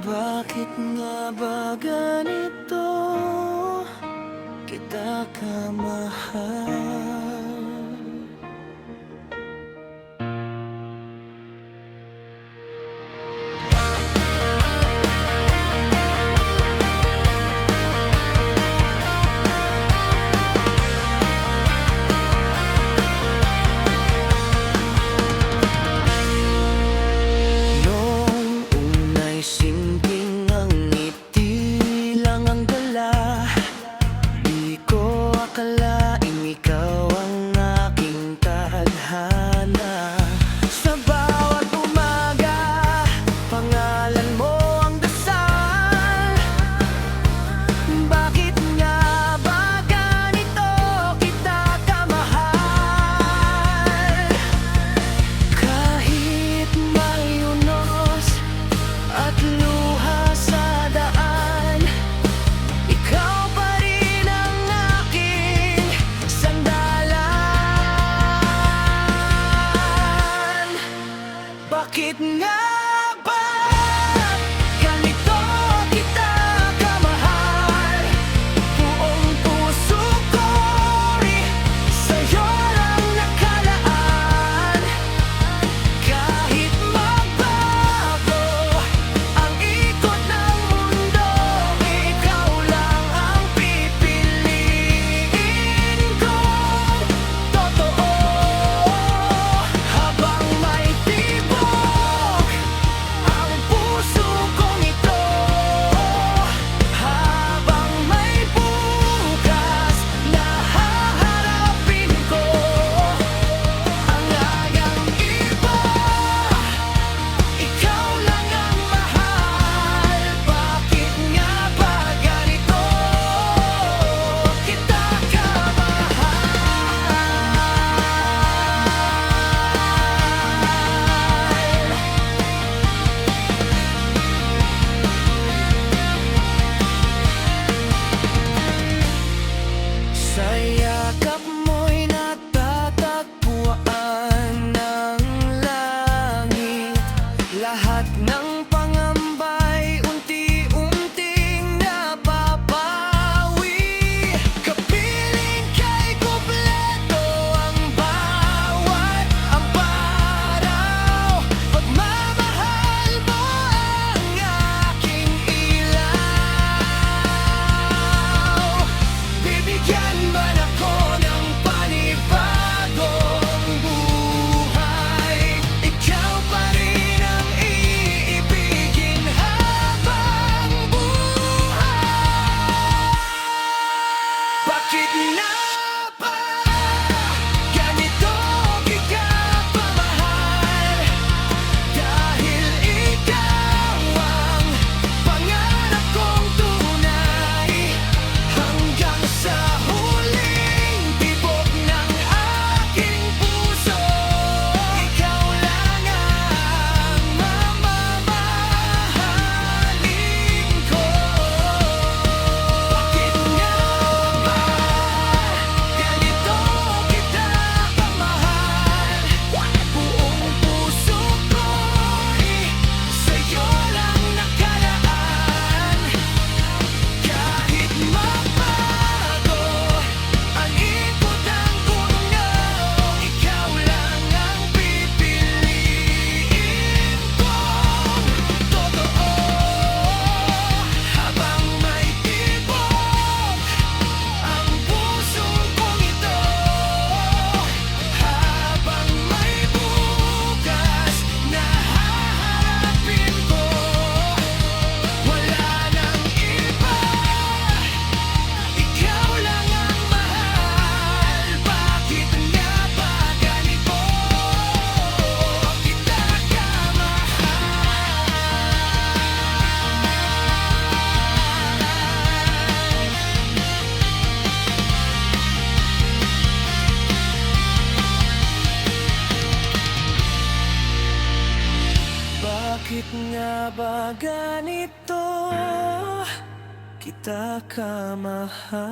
Bakit nga ba ganito kita kamahal? Noong una'y sinking ang ngiti lang ang dala. Di ko akalaing ikaw ang aking tadhana. Sa bawat umaga, pangalan mo ang dasal. Bakit nga ba ganito kita kamahal? Kahit may unos at luha sa daan, ikaw pa rin ang aking sandalan. Bakit nga ba ganito kita kamahal? Buong puso ko'y sa'yo lang nakalaan. Kahit magbago ang ikot ng mundo, ikaw lang ang pipiliin ko. Totoo, habang may tibok ang puso kong ito, habang may bukas na haharapin ko, ang agang iba, ikaw lang ang mahal. Bakit nga ba ganito kita kamahal? Sa yakap mo'y natatagpuan ng langit. Lahat ng pangamba'y unti-unting napapawi. Kapiling kay kumpleto ang bawat araw. Pagmamahal mo ang aking ilaw. Bibigyan man ako ng panibagong buhay, ikaw pa rin ang iibigin habang buhay. Bakit nga ba ganito kita pamahal? Dahil ikaw ang pangarap kong tunay, hanggang sa huling tibok ng aking puso, ikaw lang ang mamamahalin ko. Bakit nga ba ganito kita kamahal? Buong puso ko'y sa'yo lang nakalaan. Kahit magbago ang ikot ng mundo, ikaw lang ang pipiliin ko. Totoo, habang may tibok ang puso kong ito, habang may bukas na haharapin ko, wala nang iba, ikaw lang ang mahal. Bakit nga ba ganito kita kamahal? Bakit nga ba ganito kita kamahal?